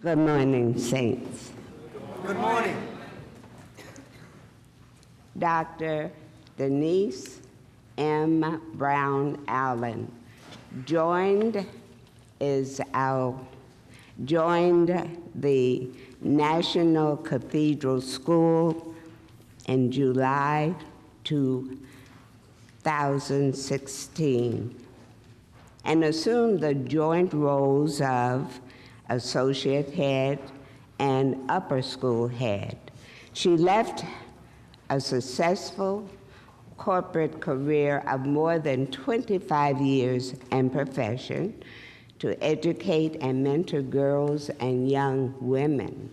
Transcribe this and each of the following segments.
Good morning, Saints. Good morning. Dr. Denise M. Brown Allen joined the National Cathedral School in July 2016 and assumed the joint roles of associate head and upper school head. She left a successful corporate career of more than 25 years in profession to educate and mentor girls and young women.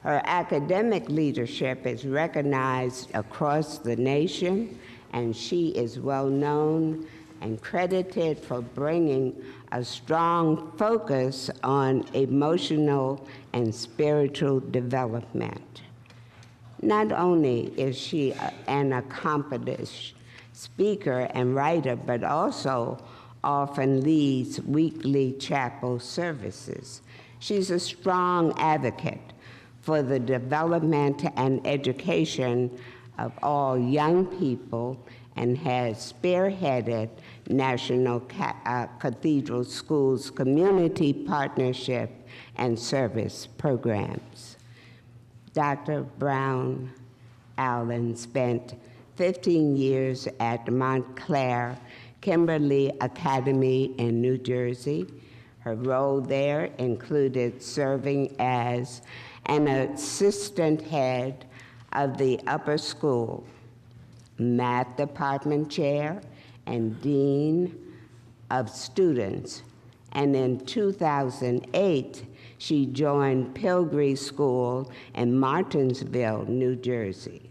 Her academic leadership is recognized across the nation, and she is well known and credited for bringing a strong focus on emotional and spiritual development. Not only is she an accomplished speaker and writer, but also often leads weekly chapel services. She's a strong advocate for the development and education of all young people and has spearheaded National Cathedral Schools community partnership and service programs. Dr. Brown Allen spent 15 years at Montclair Kimberly Academy in New Jersey. Her role there included serving as an assistant head of the upper school, math department chair, and dean of students. And in 2008, she joined Pilgrim School in Martinsville, New Jersey.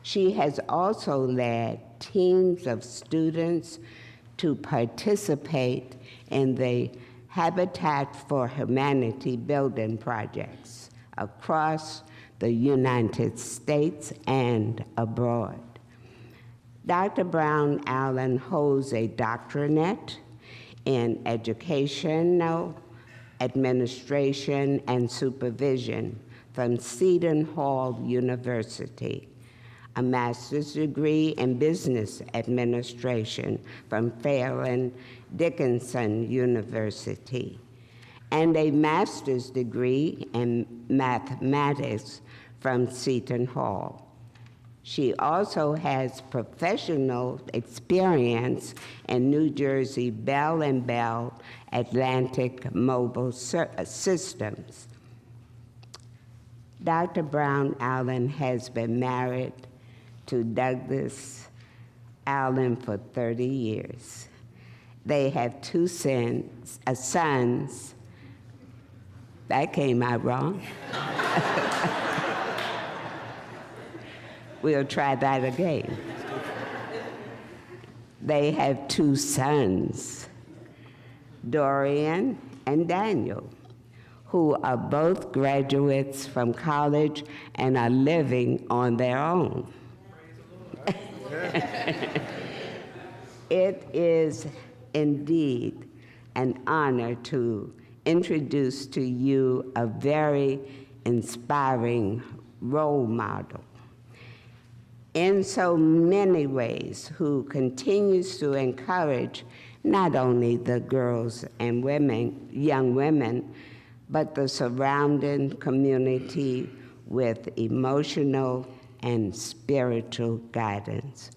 She has also led teams of students to participate in the Habitat for Humanity building projects across the United States and abroad. Dr. Brown Allen holds a doctorate in educational administration and supervision from Seton Hall University, a master's degree in business administration from Fairleigh Dickinson University, and a master's degree in mathematics from Seton Hall. She also has professional experience in New Jersey Bell & Bell Atlantic Mobile Systems. Dr. Brown Allen has been married to Douglas Allen for 30 years. They have two sons. That came out wrong. We'll try that again. They have two sons, Dorian and Daniel, who are both graduates from college and are living on their own. It is indeed an honor to introduce to you a very inspiring role model in so many ways, who continues to encourage not only the girls and women, young women, but the surrounding community with emotional and spiritual guidance.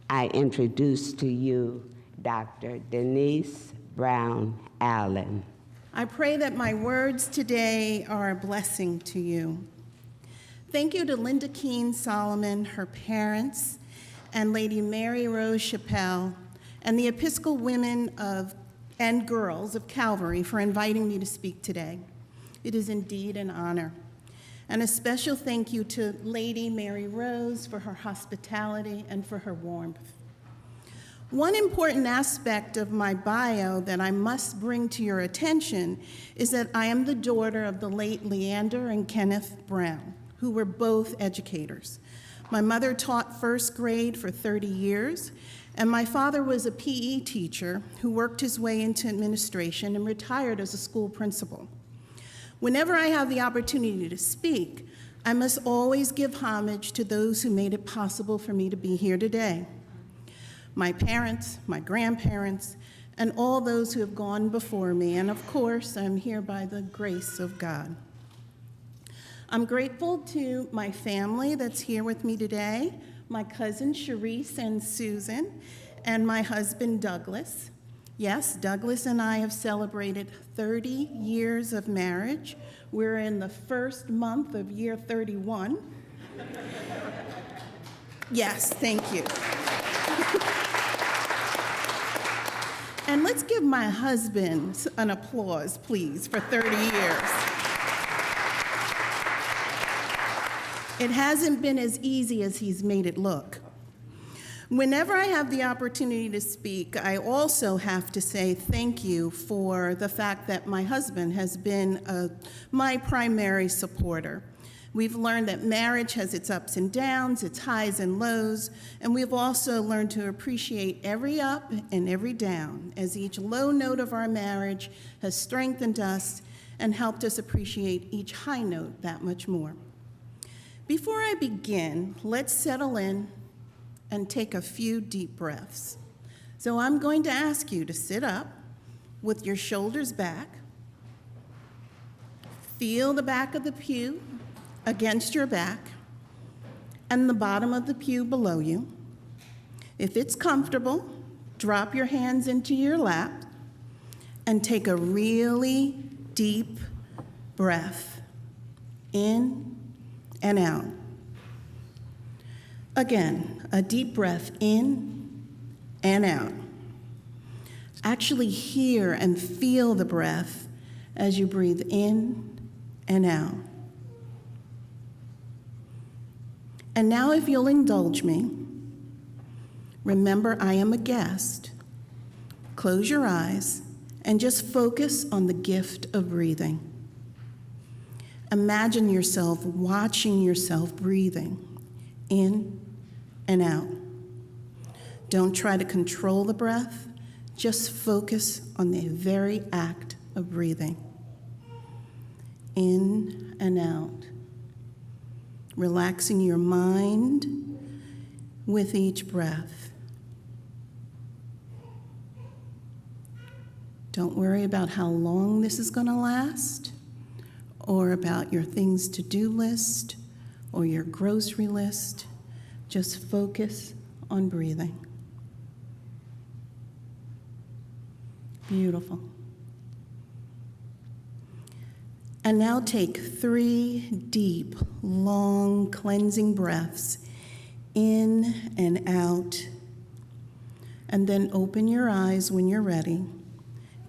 I introduce to you Dr. Denise Brown Allen. I pray that my words today are a blessing to you. Thank you to Linda Keene Solomon, her parents, and Lady Mary Rose Chappelle, and the Episcopal women and girls of Calvary for inviting me to speak today. It is indeed an honor. And a special thank you to Lady Mary Rose for her hospitality and for her warmth. One important aspect of my bio that I must bring to your attention is that I am the daughter of the late Leander and Kenneth Brown, who were both educators. My mother taught first grade for 30 years, and my father was a PE teacher who worked his way into administration and retired as a school principal. Whenever I have the opportunity to speak, I must always give homage to those who made it possible for me to be here today. My parents, my grandparents, and all those who have gone before me, and of course, I'm here by the grace of God. I'm grateful to my family that's here with me today, my cousins Sharice and Susan, and my husband Douglas. Yes, Douglas and I have celebrated 30 years of marriage. We're in the first month of year 31. Yes, thank you. And let's give my husband an applause, please, for 30 years. It hasn't been as easy as he's made it look. Whenever I have the opportunity to speak, I also have to say thank you for the fact that my husband has been my primary supporter. We've learned that marriage has its ups and downs, its highs and lows, and we've also learned to appreciate every up and every down, as each low note of our marriage has strengthened us and helped us appreciate each high note that much more. Before I begin, let's settle in and take a few deep breaths. So I'm going to ask you to sit up with your shoulders back. Feel the back of the pew against your back and the bottom of the pew below you. If it's comfortable, drop your hands into your lap and take a really deep breath in and out. Again, a deep breath in and out. Actually hear and feel the breath as you breathe in and out. And now, if you'll indulge me, remember I am a guest. Close your eyes and just focus on the gift of breathing. Imagine yourself watching yourself breathing in and out. Don't try to control the breath, just focus on the very act of breathing. In and out. Relaxing your mind with each breath. Don't worry about how long this is going to last, or about your things to do list, or your grocery list. Just focus on breathing. Beautiful. And now take 3 deep, long, cleansing breaths in and out. And then open your eyes when you're ready,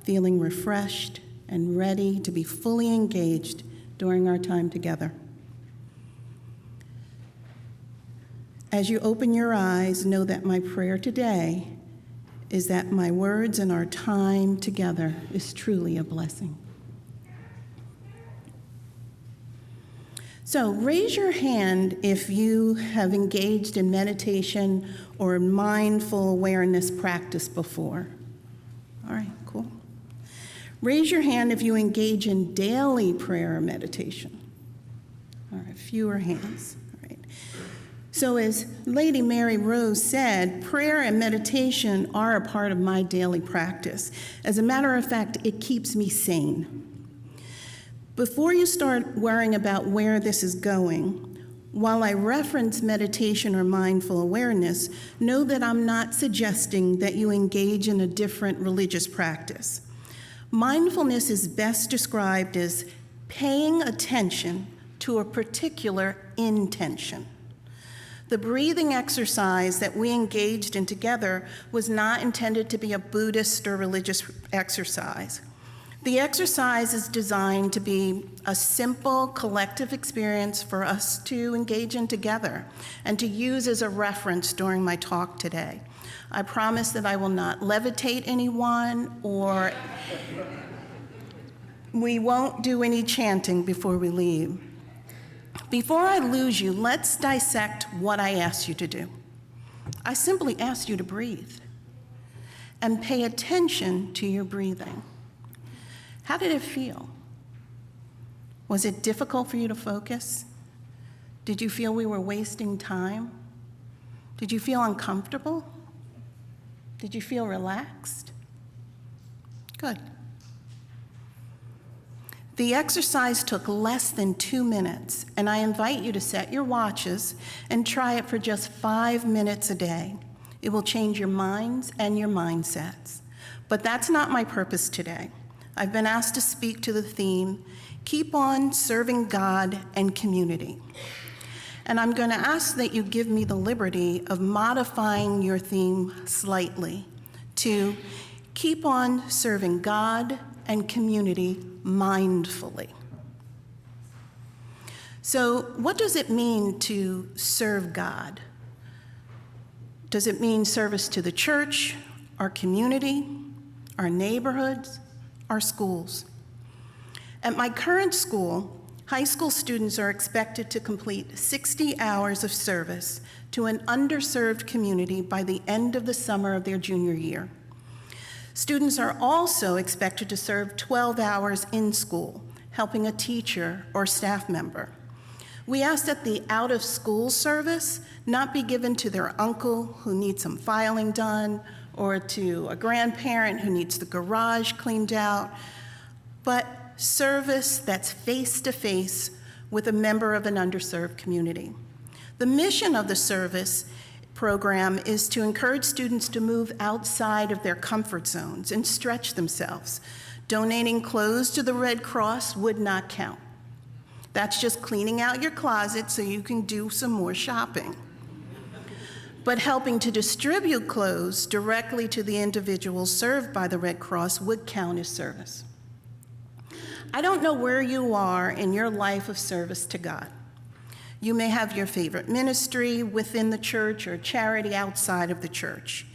feeling refreshed and ready to be fully engaged during our time together. As you open your eyes, know that my prayer today is that my words and our time together is truly a blessing. So raise your hand if you have engaged in meditation or mindful awareness practice before. All right, cool. Raise your hand if you engage in daily prayer or meditation. All right, fewer hands. All right. So as Lady Mary Rose said, prayer and meditation are a part of my daily practice. As a matter of fact, it keeps me sane. Before you start worrying about where this is going, while I reference meditation or mindful awareness, know that I'm not suggesting that you engage in a different religious practice. Mindfulness is best described as paying attention to a particular intention. The breathing exercise that we engaged in together was not intended to be a Buddhist or religious exercise. The exercise is designed to be a simple collective experience for us to engage in together and to use as a reference during my talk today. I promise that I will not levitate anyone, or we won't do any chanting before we leave. Before I lose you, let's dissect what I asked you to do. I simply asked you to breathe and pay attention to your breathing. How did it feel? Was it difficult for you to focus? Did you feel we were wasting time? Did you feel uncomfortable? Did you feel relaxed? Good. The exercise took less than 2 minutes, and I invite you to set your watches and try it for just 5 minutes a day. It will change your minds and your mindsets. But that's not my purpose today. I've been asked to speak to the theme, Keep on Serving God and Community. And I'm going to ask that you give me the liberty of modifying your theme slightly to keep on serving God and community mindfully. So, what does it mean to serve God? Does it mean service to the church, our community, our neighborhoods, our schools? At my current school, high school students are expected to complete 60 hours of service to an underserved community by the end of the summer of their junior year. Students are also expected to serve 12 hours in school, helping a teacher or staff member. We ask that the out-of-school service not be given to their uncle who needs some filing done, or to a grandparent who needs the garage cleaned out, but service that's face-to-face with a member of an underserved community. The mission of the service program is to encourage students to move outside of their comfort zones and stretch themselves. Donating clothes to the Red Cross would not count. That's just cleaning out your closet so you can do some more shopping. But helping to distribute clothes directly to the individuals served by the Red Cross would count as service. I don't know where you are in your life of service to God. You may have your favorite ministry within the church or charity outside of the church.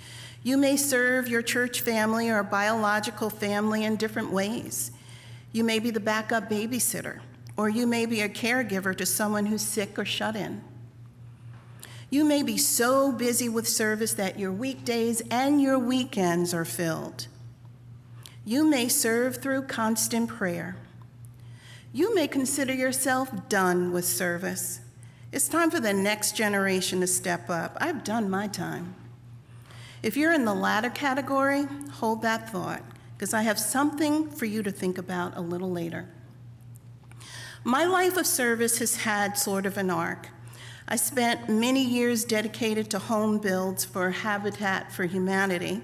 You may serve your church family or biological family in different ways. You may be the backup babysitter, or you may be a caregiver to someone who's sick or shut in. You may be so busy with service that your weekdays and your weekends are filled. You may serve through constant prayer. You may consider yourself done with service. It's time for the next generation to step up. I've done my time. If you're in the latter category, hold that thought, because I have something for you to think about a little later. My life of service has had sort of an arc. I spent many years dedicated to home builds for Habitat for Humanity.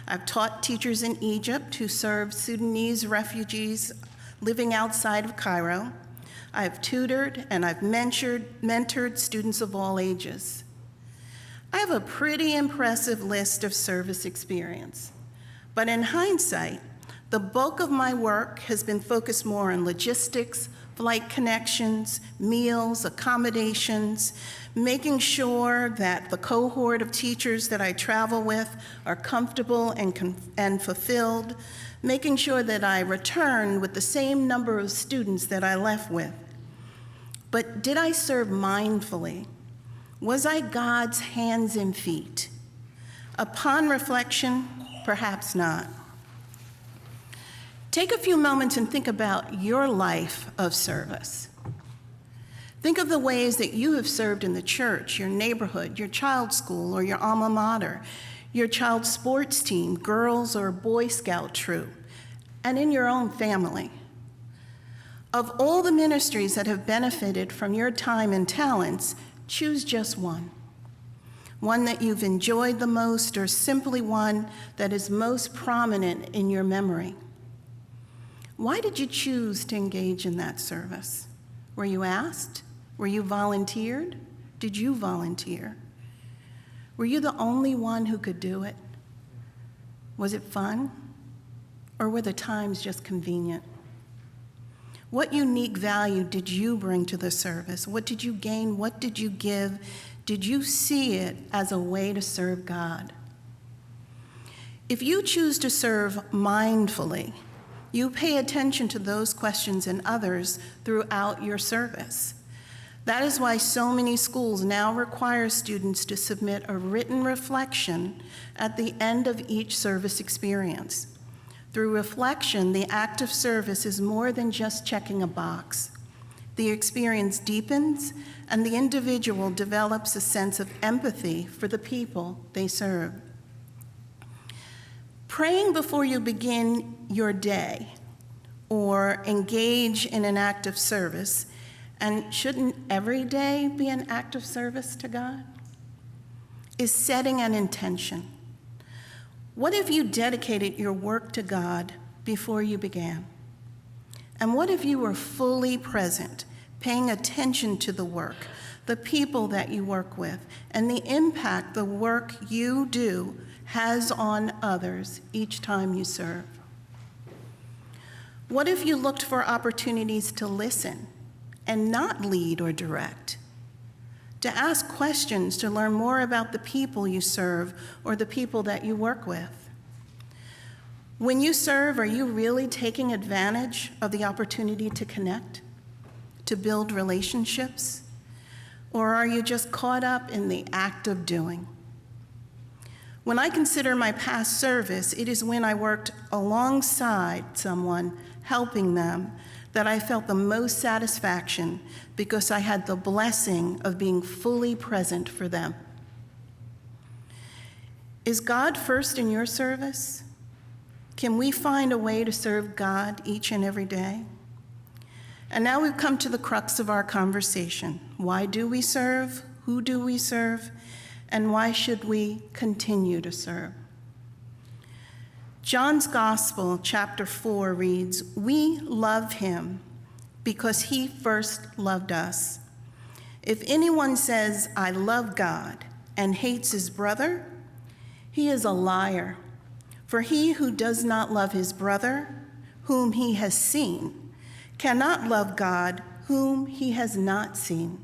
I've taught teachers in Egypt who serve Sudanese refugees living outside of Cairo. I've tutored and I've mentored students of all ages. I have a pretty impressive list of service experience. But in hindsight, the bulk of my work has been focused more on logistics, flight connections, meals, accommodations, making sure that the cohort of teachers that I travel with are comfortable and fulfilled, making sure that I return with the same number of students that I left with. But did I serve mindfully? Was I God's hands and feet? Upon reflection, perhaps not. Take a few moments and think about your life of service. Think of the ways that you have served in the church, your neighborhood, your child's school, or your alma mater, your child's sports team, girls or Boy Scout troop, and in your own family. Of all the ministries that have benefited from your time and talents, choose just one. One that you've enjoyed the most, or simply one that is most prominent in your memory. Why did you choose to engage in that service? Were you asked? Were you volunteered? Did you volunteer? Were you the only one who could do it? Was it fun? Or were the times just convenient? What unique value did you bring to the service? What did you gain? What did you give? Did you see it as a way to serve God? If you choose to serve mindfully, you pay attention to those questions and others throughout your service. That is why so many schools now require students to submit a written reflection at the end of each service experience. Through reflection, the act of service is more than just checking a box. The experience deepens, and the individual develops a sense of empathy for the people they serve. Praying before you begin your day or engage in an act of service, and shouldn't every day be an act of service to God, is setting an intention. What if you dedicated your work to God before you began? And what if you were fully present, paying attention to the work, the people that you work with, and the impact the work you do has on others each time you serve? What if you looked for opportunities to listen and not lead or direct? To ask questions to learn more about the people you serve or the people that you work with? When you serve, are you really taking advantage of the opportunity to connect, to build relationships? Or are you just caught up in the act of doing? When I consider my past service, it is when I worked alongside someone, helping them, that I felt the most satisfaction because I had the blessing of being fully present for them. Is God first in your service? Can we find a way to serve God each and every day? And now we've come to the crux of our conversation. Why do we serve? Who do we serve? And why should we continue to serve? John's Gospel, chapter 4, reads, "We love him because he first loved us. If anyone says, 'I love God,' and hates his brother, he is a liar. For he who does not love his brother, whom he has seen, cannot love God, whom he has not seen.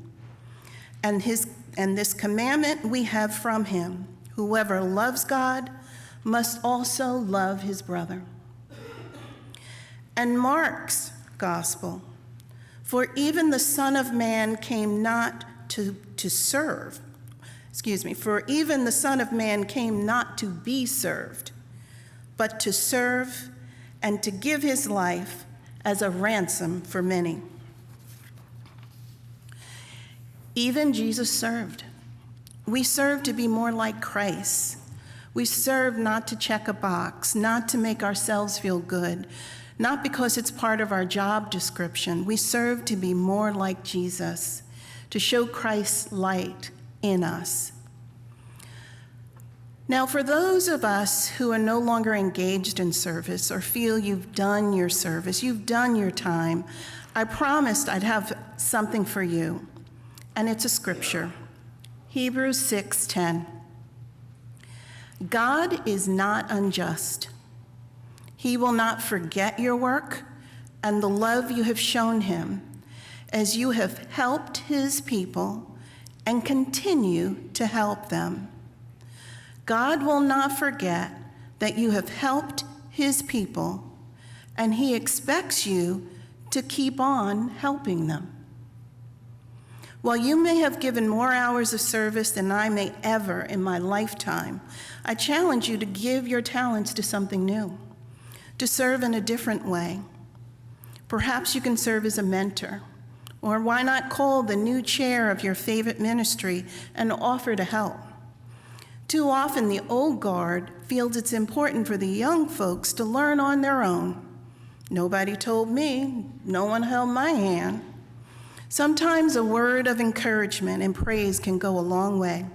And this commandment we have from him: whoever loves God must also love his brother." And Mark's Gospel, "For even the Son of Man came not to serve." For even the Son of Man came not to be served, but to serve and to give his life as a ransom for many. Even Jesus served. We serve to be more like Christ. We serve not to check a box, not to make ourselves feel good, not because it's part of our job description. We serve to be more like Jesus, to show Christ's light in us. Now, for those of us who are no longer engaged in service or feel you've done your service, you've done your time, I promised I'd have something for you, and it's a scripture, Hebrews 6:10. "God is not unjust. He will not forget your work and the love you have shown him as you have helped his people and continue to help them. God will not forget that you have helped his people, and he expects you to keep on helping them." While you may have given more hours of service than I may ever in my lifetime, I challenge you to give your talents to something new, to serve in a different way. Perhaps you can serve as a mentor, or why not call the new chair of your favorite ministry and offer to help? Too often, the old guard feels it's important for the young folks to learn on their own. Nobody told me, no one held my hand. Sometimes a word of encouragement and praise can go a long way.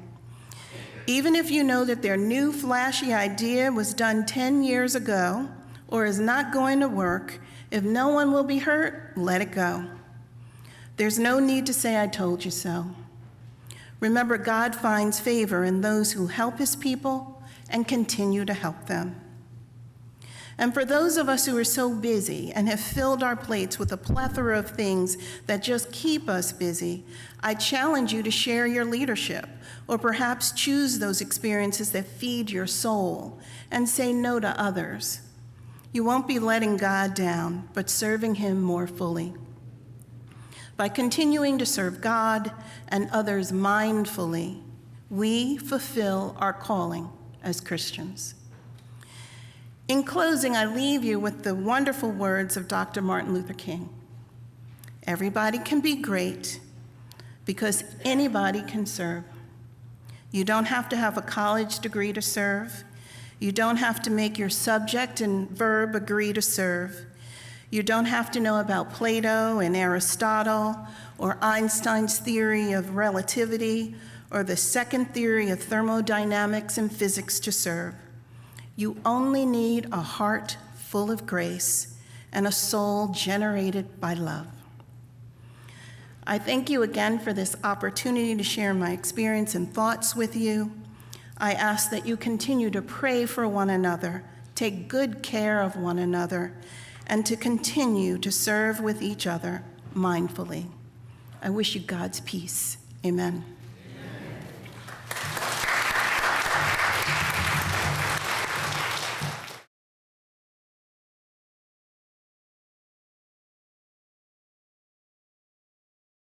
Even if you know that their new flashy idea was done 10 years ago or is not going to work, if no one will be hurt, let it go. There's no need to say, "I told you so." Remember, God finds favor in those who help his people and continue to help them. And for those of us who are so busy and have filled our plates with a plethora of things that just keep us busy, I challenge you to share your leadership, or perhaps choose those experiences that feed your soul and say no to others. You won't be letting God down, but serving him more fully. By continuing to serve God and others mindfully, we fulfill our calling as Christians. In closing, I leave you with the wonderful words of Dr. Martin Luther King. Everybody can be great because anybody can serve. You don't have to have a college degree to serve. You don't have to make your subject and verb agree to serve. You don't have to know about Plato and Aristotle or Einstein's theory of relativity or the second theory of thermodynamics and physics to serve. You only need a heart full of grace and a soul generated by love. I thank you again for this opportunity to share my experience and thoughts with you. I ask that you continue to pray for one another, take good care of one another, and to continue to serve with each other mindfully. I wish you God's peace. Amen.